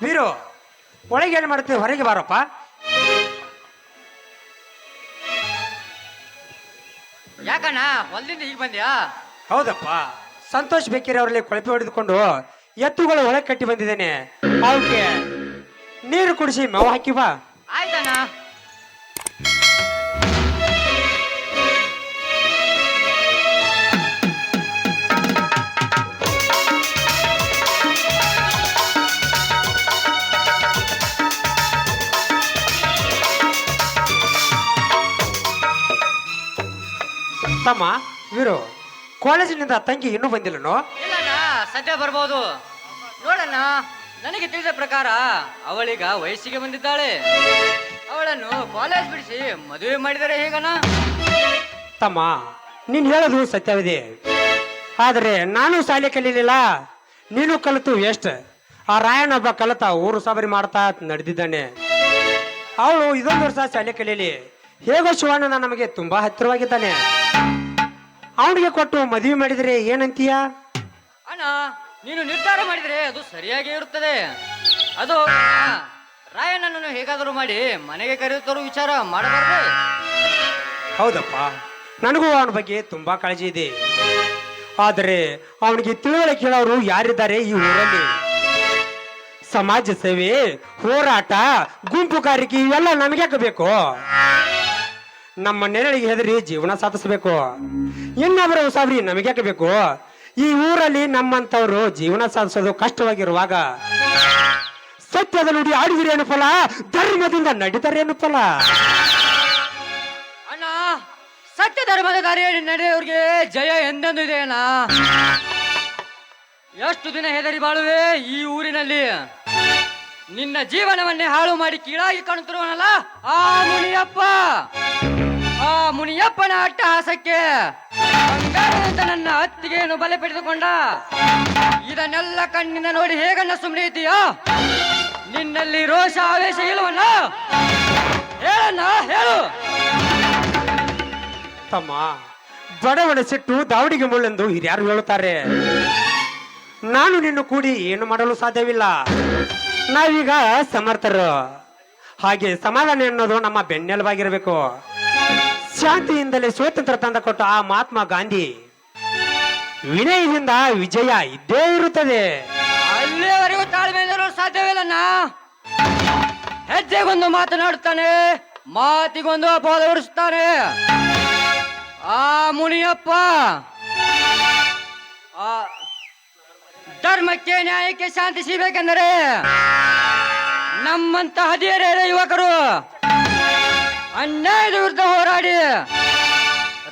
ವೀರು, ಒಳಗೆ ಏನು ಮಾಡ್ತೀವಿ, ಹೊರಗೆ ಬಾರಪ್ಪ. ಯಾಕಣ್ಣ ಹೊಲದಿಂದ ಈಗ ಬಂದ್ಯಾ? ಹೌದಪ್ಪ, ಸಂತೋಷ್ ಬೇಕಿರಿ ಅವರಲ್ಲಿ ಕೊಳಪೆ ಹೊಡೆದುಕೊಂಡು ಎತ್ತುಗಳು ಒಳಗೆ ಕಟ್ಟಿ ಬಂದಿದ್ದೇನೆ. ಅವಕ್ಕೆ ನೀರು ಕುಡಿಸಿ ಮೇವು ಹಾಕಿ ಬಾ. ಆಯ್ತಣ್ಣ. ತಮ್ಮ ವೀರು, ಕಾಲೇಜಿನಿಂದ ತಂಗಿ ಇನ್ನೂ ಬಂದಿಲ್ಲನೋ? ಇಲ್ಲಣ್ಣ, ಸದ್ಯ ಬರ್ಬೋದು. ನೋಡಣ್ಣ, ನನಗೆ ತಿಳಿದ ಪ್ರಕಾರ ಅವಳೀಗ ವಯಸ್ಸಿಗೆ ಬಂದಿದ್ದಾಳೆ. ಅವಳನ್ನು ಕಾಲೇಜ್ ಬಿಡಿಸಿ ಮದುವೆ ಮಾಡಿದರೆ ಹೇಗಣ್ಣ? ತಮ್ಮ, ನೀನು ಹೇಳೋದು ಸತ್ಯವಿದೆ. ಆದರೆ ನಾನು ಶಾಲೆ ಕಲೀಲಿಲ್ಲ, ನೀನು ಕಲಿತು ವೇಸ್ಟ್. ಆ ರಾಯಣ್ಣೊಬ್ಬ ಕಲಿತ ಊರು ಸಾಬರಿ ಮಾಡ್ತಾ ನಡೆದಿದ್ದಾನೆ. ಅವಳು ಇದೊಂದು ವರ್ಷ ಶಾಲೆ ಕಲೀಲಿ. ಹೇಗೋ ಶಿವಣ್ಣ ನಮಗೆ ತುಂಬಾ ಹತ್ತಿರವಾಗಿದ್ದಾನೆ. ಅವನಿಗೆ ಕೊಟ್ಟು ಮದುವೆ ಮಾಡಿದರೆ ಏನಂತೀಯ? ಅಣ್ಣ, ನೀನು ನಿರ್ಧಾರ ಮಾಡಿದರೆ ಅದು ಸರಿಯಾಗಿ ಇರುತ್ತದೆ. ಅದು ರಾಯಣ್ಣನನ್ನು ಹೇಗಾದರೂ ಮಾಡಿ ಮನೆಗೆ ಕರೆಯುತ್ತರೋ ವಿಚಾರ ಮಾಡಬಾರ್ದೆ. ಹೌದಪ್ಪ, ನನಗೂ ಅವನ ಬಗ್ಗೆ ತುಂಬಾ ಕಾಳಜಿ ಇದೆ. ಆದರೆ ಅವನಿಗೆ ತಿಳುವಳಿಕೆ ಕೇಳೋರು ಯಾರಿದ್ದಾರೆ ಈ ಊರಲ್ಲಿ? ಸಮಾಜ ಸೇವೆ, ಹೋರಾಟ, ಗುಂಪುಗಾರಿಕೆ ಇವೆಲ್ಲ ನಮಗೆ ಬೇಕು. ನಮ್ಮ ನೆರಳಿಗೆ ಹೆದರಿ ಜೀವನ ಸಾಧಿಸಬೇಕು. ಇನ್ನೊಬ್ಬರ ಉಸಾಬರಿ ನಮಗೆ ಬೇಕು. ಈ ಊರಲ್ಲಿ ನಮ್ಮಂತವ್ರು ಜೀವನ ಸಾಧಿಸೋದು ಕಷ್ಟವಾಗಿರುವಾಗ ಸತ್ಯದ ನುಡಿ ಆಡಿದಿರೇನು ಫಲ, ಧರ್ಮದಿಂದ ನಡೀತಾರೇನು ಫಲ? ಅಣ್ಣ, ಸತ್ಯ ಧರ್ಮದ ದಾರಿ ನಡೆಯೋರಿಗೆ ಜಯ ಎಂದೆಂದು ಇದೆ ಅಣ್ಣ. ಎಷ್ಟು ದಿನ ಹೆದರಿ ಬಾಳುವೆ ಈ ಊರಿನಲ್ಲಿ? ನಿನ್ನ ಜೀವನವನ್ನೇ ಹಾಳು ಮಾಡಿ ಕೀಳಾಗಿ ಕಾಣುತ್ತಿರುವನಲ್ಲ ಆ ಮುನಿಯಪ್ಪ. ಆ ಮುನಿಯಪ್ಪನ ಅಟ್ಟಹಾಸಕ್ಕೆ ಬಂಗಾರದಂತ ನನ್ನ ಅತ್ತಿಗೆಯನ್ನು ಬಲೆ ಪಡೆದುಕೊಂಡ. ಇದನ್ನೆಲ್ಲ ಕಣ್ಣಿಂದ ನೋಡಿ ಹೇಗನ್ನ ಸುಮ್ಮನೆ ಇದೆಯಾ? ನಿನ್ನಲ್ಲಿ ರೋಷ ಆವೇಶ ಇಲ್ಲವನ್ನ? ಹೇಳಣ್ಣ, ಹೇಳು. ತಮ್ಮ, ಬಡವನ ಸಿಟ್ಟು ದಾವಡಿಗೆ ಮುಳ್ಳೆಂದು ಹಿರಿಯರು ಹೇಳುತ್ತಾರೆ. ನಾನು ನಿನ್ನ ಕೂಡಿ ಏನು ಮಾಡಲು ಸಾಧ್ಯವಿಲ್ಲ. ನಾವೀಗ ಸಮರ್ಥರು. ಹಾಗೆ ಸಮಾಧಾನ ಎನ್ನುವುದು ನಮ್ಮ ಬೆನ್ನೆಲುಬಾಗಿರಬೇಕು. ಶಾಂತಿಯಿಂದಲೇ ಸ್ವಾತಂತ್ರ್ಯ ತಂದ ಕೊಟ್ಟ ಆ ಮಹಾತ್ಮ ಗಾಂಧಿ ವಿನಯದಿಂದ ವಿಜಯ ಇದ್ದೇ ಇರುತ್ತದೆ. ಅಲ್ಲಿಯವರೆಗೂ ತಾಳ್ಮೆಯಿಂದಲೂ ಸಾಧ್ಯವಿಲ್ಲಣ್ಣ. ಹೆಜ್ಜೆಗೊಂದು ಮಾತನಾಡುತ್ತಾನೆ, ಮಾತಿಗೊಂದು ಅಪವಾದ ಹೊರಿಸುತ್ತಾನೆ ಆ ಮುನಿಯಪ್ಪ. ಆ ಧರ್ಮಕ್ಕೆ, ನ್ಯಾಯಕ್ಕೆ, ಶಾಂತಿ ಸಿಗಬೇಕೆಂದರೆ ನಮ್ಮಂತ ಹದಿಹರೆಯದ ಯುವಕರು ಅನ್ಯಾಯದ ವಿರುದ್ಧ ಹೋರಾಡಿ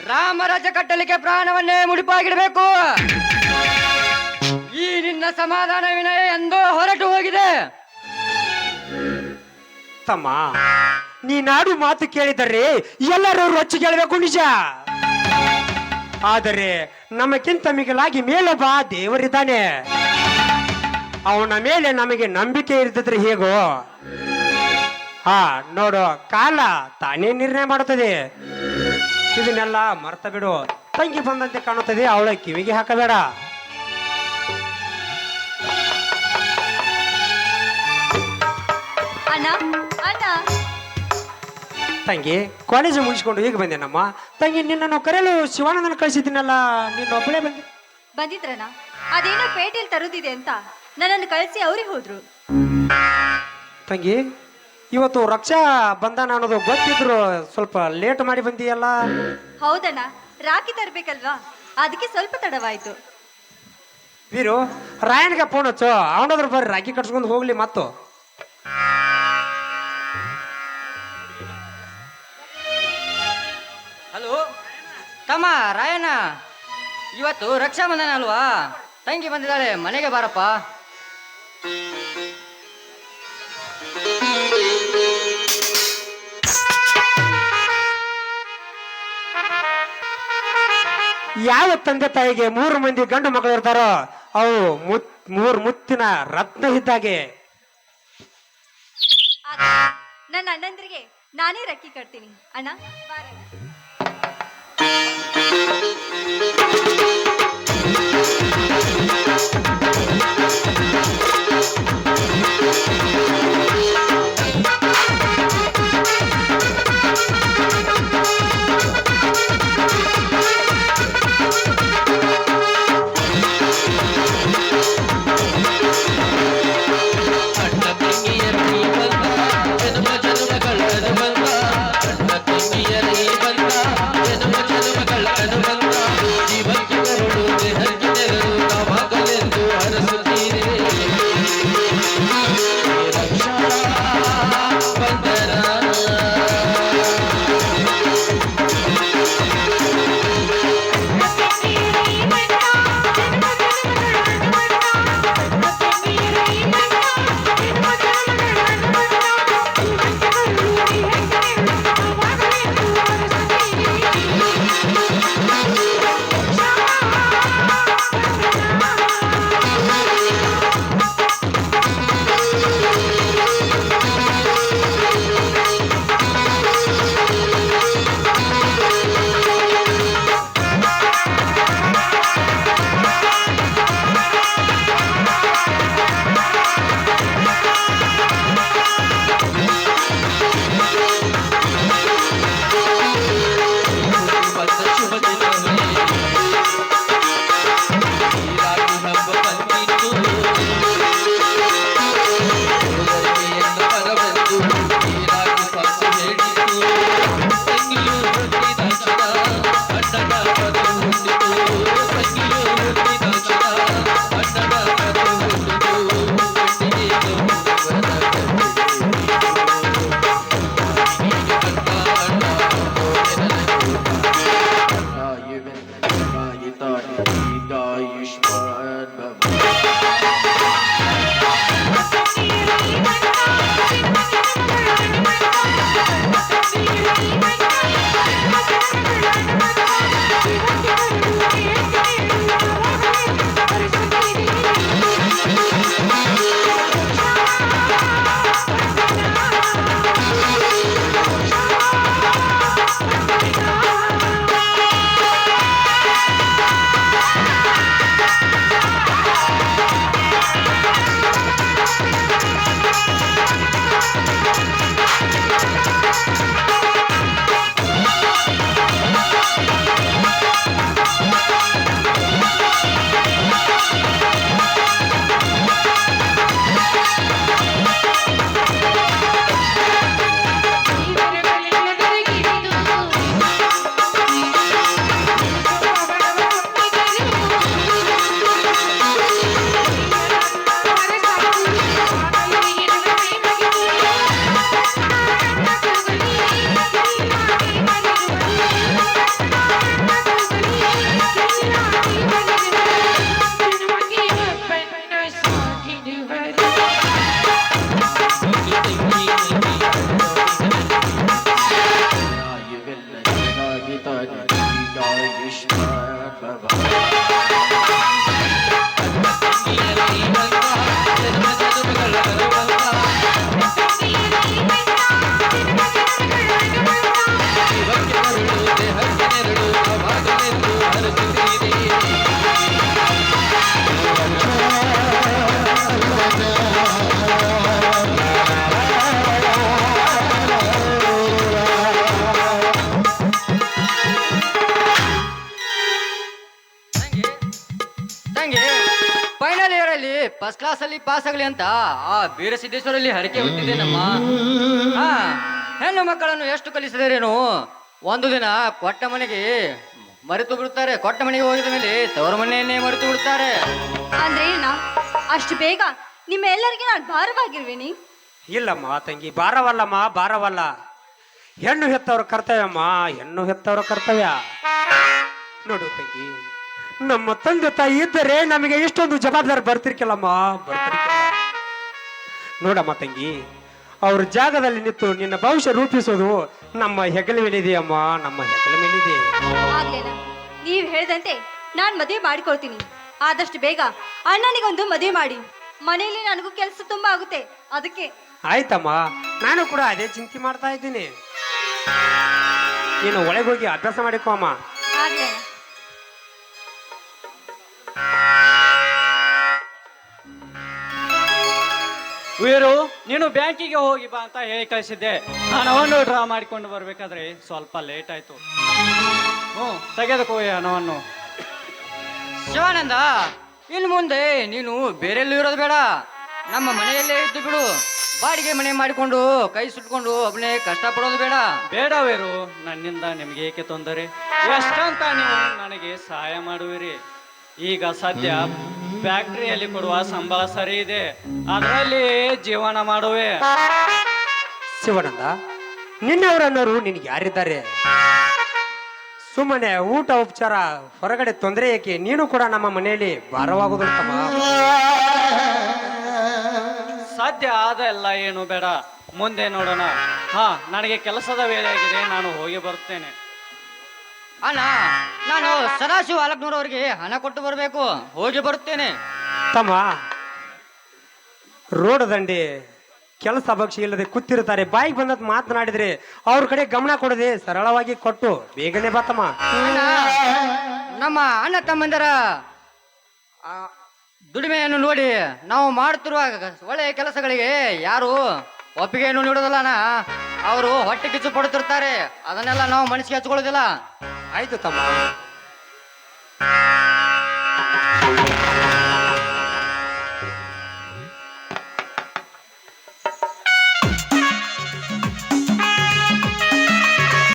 ರಾಮರಾಜ್ಯ ಕಟ್ಟಲಿಕ್ಕೆ ಪ್ರಾಣವನ್ನೇ ಮುಡಿಪಾಗಿಡಬೇಕು. ಈ ನಿನ್ನ ಸಮಾಧಾನ ವಿನಯ ಎಂದೋ ಹೊರಟು ಹೋಗಿದೆ. ತಮ್ಮ, ನೀ ನಾಡು ಮಾತು ಕೇಳಿದರೆ ಎಲ್ಲರೂ ರೊಚ್ಚಿ ಕೇಳಬೇಕು ನಿಜ. ಆದರೆ ನಮಗಿಂತ ಮಿಗಿಲಾಗಿ ಮೇಲೊಬ್ಬ ದೇವರಿದ್ದಾನೆ. ಅವನ ಮೇಲೆ ನಮಗೆ ನಂಬಿಕೆ ಇರ್ತಿದ್ರೆ ಹೇಗೋ? ನೋಡು, ಕಾಲ ತಾನೇ ನಿರ್ಣಯ ಮಾಡುತ್ತದೆ. ಇದನ್ನೆಲ್ಲ ಮರ್ತ ಬಿಡು. ತಂಗಿ ಬಂದಂತೆ ಕಾಣುತ್ತದೆ, ಅವಳ ಕಿವಿಗೆ ಹಾಕಬೇಡ. ಅಣ್ಣ, ಅಣ್ಣ. ತಂಗಿ, ಕಾಲೇಜ್ ಮುಗಿಸ್ಕೊಂಡು ಈಗ ಬಂದೇನಮ್ಮ. ತಂಗಿ, ನಿನ್ನನ್ನು ಕರೆಯಲು ಶಿವಾನಂದನ ಕಳಿಸಿದ್ದೀನಲ್ಲ, ನಿನ್ನ ಒಬ್ಬಳೇ ಬಂದಿದ್ರಣ್ಣ? ಅದೇನೋ ಪೇಟೆಯಲ್ಲಿ ತರುದಿದೆ ಅಂತ ನನ್ನನ್ನು ಕಳಿಸಿ ಅವ್ರಿಗೆ ಹೋದ್ರು. ತಂಗಿ, ಇವತ್ತು ರಕ್ಷಾ ಬಂಧನ ಅನ್ನೋದು ಗೊತ್ತಿದ್ರು ಸ್ವಲ್ಪ ಲೇಟ್ ಮಾಡಿ ಬಂದಿಯಲ್ಲ? ಹೌದಣ್ಣ, ರಾಖಿ ತರ್ಬೇಕಲ್ವಾ, ಅದಕ್ಕೆ ಸ್ವಲ್ಪ ತಡವಾಯ್ತು. ವೀರು, ರಾಯಣ್ಗೆ ಫೋನ್ ಹಚ್ಚು, ಅವನದ್ರ ಬರ್ರಿ ರಾಖಿ ಕಟ್ಸ್ಕೊಂಡು ಹೋಗ್ಲಿ. ಮತ್ತು ಹಲೋ ತಮ್ಮ ರಾಯಣ್ಣ, ಇವತ್ತು ರಕ್ಷಾ ಬಂಧನ ಅಲ್ವಾ? ತಂಗಿ ಬಂದಿದ್ದಾಳೆ, ಮನೆಗೆ ಬಾರಪ್ಪ. ಯಾವ ತಂದೆ ತಾಯಿಗೆ 3 ಮಂದಿ ಗಂಡು ಮಕ್ಕಳು ಇರ್ತಾರೋ ಅವು 3 ಮುತ್ತಿನ ರತ್ನ ಇದ್ದಾಗೆ. ನನ್ನ ಅಣ್ಣಂದ್ರಿಗೆ ನಾನೇ ರಕ್ಕಿ ಕಟ್ತೀನಿ ಅಣ್ಣ. ಬಾರಣ್ಣ. ಫೈನಲ್ ಇಯರ್ ಅಲ್ಲಿ ಫಸ್ಟ್ ಕ್ಲಾಸ್ ಅಲ್ಲಿ ಪಾಸ್ ಆಗಲಿ ಅಂತ ಆ ಬೀರಸಿದ್ದೇಶ್ವರಲ್ಲಿ ಹರಕೆ ಹೊತ್ತಿದ್ದೆ ನಮ್ಮ ಹಾ ಹೆಣ್ಣು ಮಕ್ಕಳನ್ನು ಎಷ್ಟು ಕಲಿಸಿದರೇನು ಒಂದು ದಿನ ಕೊಟ್ಟ ಮನೆಗೆ ಮರೆತು ಬಿಡುತ್ತಾರೆ. ಕೊಟ್ಟ ಮನೆಗೆ ಹೋಗಿದ ಮೇಲೆ ತವರ ಮನೆಯನ್ನೇ ಮರೆತು ಬಿಡುತ್ತಾರೆ. ಅಂದ್ರೆ ಏನ ಅಷ್ಟು ಬೇಗ ನಿಮ್ಮ ಎಲ್ಲರಿಗೆ ನಾನು ಭಾರವಾಗಿರ್ವೇನಿ? ಇಲ್ಲಮ್ಮ ತಂಗಿ, ಭಾರವಲ್ಲಮ್ಮ, ಭಾರವಲ್ಲ. ಹೆಣ್ಣು ಹೆತ್ತವ್ರ ಕರ್ತವ್ಯಮ್ಮ, ಹೆಣ್ಣು ಹೆತ್ತವ್ರ ಕರ್ತವ್ಯ. ನೋಡು ತಂಗಿ, ನಮ್ಮ ತಂದೆ ತಾಯಿ ಇದ್ದರೆ ನಮಗೆ ಇಷ್ಟೊಂದು ಜವಾಬ್ದಾರಿ ಬರ್ತಿರ್ಕಿಲ್ಲಮ್ಮ, ಬರ್ತಿರ್ಕಿಲ್ಲ. ನೋಡಮ್ಮ ತಂಗಿ, ಅವ್ರ ಜಾಗದಲ್ಲಿ ನಿಂತು ನಿನ್ನ ಭವಿಷ್ಯ ರೂಪಿಸೋದು ನಮ್ಮ ಹೆಗಲ ಮೇಲಿದೆಯಮ್ಮ, ನಮ್ಮ ಹೆಗಲ ಮೇಲಿದೆ. ಆಗ್ಲೇನ ನೀವ್ ಹೇಳ್ದಂತೆ ನಾನ್ ಮದುವೆ ಮಾಡಿಕೊಳ್ತೀನಿ. ಆದಷ್ಟು ಬೇಗ ಅಣ್ಣನಿಗೊಂದು ಮದುವೆ ಮಾಡಿ. ಮನೆಯಲ್ಲಿ ನನಗೂ ಕೆಲಸ ತುಂಬಾ ಆಗುತ್ತೆ, ಅದಕ್ಕೆ. ಆಯ್ತಮ್ಮ, ನಾನು ಕೂಡ ಅದೇ ಚಿಂತೆ ಮಾಡ್ತಾ ಇದ್ದೀನಿ. ನೀನು ಒಳಗೆ ಹೋಗಿ ಅಭ್ಯಾಸ ಮಾಡಿಕೋ ಅಮ್ಮ. ಆಗ್ಲೇನ. ವೀರು, ನೀನು ಬ್ಯಾಂಕಿಗೆ ಹೋಗಿ ಬಾ ಅಂತ ಹೇಳಿ ಕಳಿಸಿದ್ದೆ. ಹಣವನ್ನು ಡ್ರಾ ಮಾಡಿಕೊಂಡು ಬರ್ಬೇಕಾದ್ರೆ ಸ್ವಲ್ಪ ಲೇಟ್ ಆಯ್ತು. ತೆಗೆದುಕೋ ಈ ಹಣವನ್ನು. ಶಿವಾನಂದ, ಇನ್ನು ಮುಂದೆ ನೀನು ಬೇರೆಲ್ಲೂ ಇರೋದು ಬೇಡ, ನಮ್ಮ ಮನೆಯಲ್ಲೇ ಇದ್ದು ಬಿಡು. ಬಾಡಿಗೆ ಮನೆ ಮಾಡಿಕೊಂಡು ಕೈ ಸುಟ್ಕೊಂಡು ಒಬ್ಬನೇ ಕಷ್ಟ ಪಡೋದು ಬೇಡ. ಬೇಡ ವೀರು, ನನ್ನಿಂದ ನಿಮ್ಗೆ ಏಕೆ ತೊಂದರೆ? ಎಷ್ಟಂತ ನೀವು ನನಗೆ ಸಹಾಯ ಮಾಡುವಿರಿ? ಈಗ ಸದ್ಯ ಫ್ಯಾಕ್ಟ್ರಿಯಲ್ಲಿ ಕೊಡುವ ಸಂಬಳ ಸರಿ ಇದೆ, ಅದರಲ್ಲಿ ಜೀವನ ಮಾಡುವೆ. ಶಿವಾನಂದ, ನಿನ್ನವರನ್ನೋರು ನಿನಗೆ ಯಾರಿದ್ದಾರೆ? ಸುಮ್ಮನೆ ಊಟ ಉಪಚಾರ ಹೊರಗಡೆ ತೊಂದರೆ ಏಕೆ? ನೀನು ಕೂಡ ನಮ್ಮ ಮನೆಯಲ್ಲಿ ಭಾರವಾಗುವುದಿಲ್ಲ ತಮ್ಮ. ಸಾಧ್ಯ ಅದೆಲ್ಲ ಏನು ಬೇಡ, ಮುಂದೆ ನೋಡೋಣ. ನನಗೆ ಕೆಲಸದ ವೇಳೆ ಆಗಿದೆ, ನಾನು ಹೋಗಿ ಬರುತ್ತೇನೆ. ಅಣ್ಣ, ನಾನು ಸದಾಶಿವ ಅಲಕ್ನೂರವರಿಗೆ ಹಣ ಕೊಟ್ಟು ಬರಬೇಕು, ಹೋಗಿ ಬರುತ್ತೇನೆ. ತಮ್ಮ, ರೋಡ್ ದಂಡಿ ಕೆಲಸ ಭಕ್ಷಿ ಇಲ್ಲದೆ ಕೂತಿರ್ತಾರೆ. ಬಾಯಿಗೆ ಬಂದದ್ದು ಮಾತನಾಡಿದ್ರೆ ಅವ್ರ ಕಡೆ ಗಮನ ಕೊಡದೆ ಸರಳವಾಗಿ ಕೊಟ್ಟು ಬೇಗನೆ ಬಾ ತಮ್ಮ. ಅಣ್ಣ, ನಮ್ಮ ಅಣ್ಣ ತಮ್ಮಂದರ ದುಡಿಮೆಯನ್ನು ನೋಡಿ ನಾವು ಮಾಡುತ್ತಿರುವ ಒಳ್ಳೆಯ ಕೆಲಸಗಳಿಗೆ ಯಾರು ಒಪ್ಪಿಗೆಯನ್ನು ನೀಡೋದಿಲ್ಲ ಅಣ್ಣ. ಅವರು ಹೊಟ್ಟೆ ಕಿಚ್ಚು ಪಡುತ್ತಿರ್ತಾರೆ, ಅದನ್ನೆಲ್ಲ ನಾವು ಮನಸ್ಸಿಗೆ ಹಚ್ಕೊಳ್ಳೋದಿಲ್ಲ. ಆಯ್ತು ತಮ್ಮ.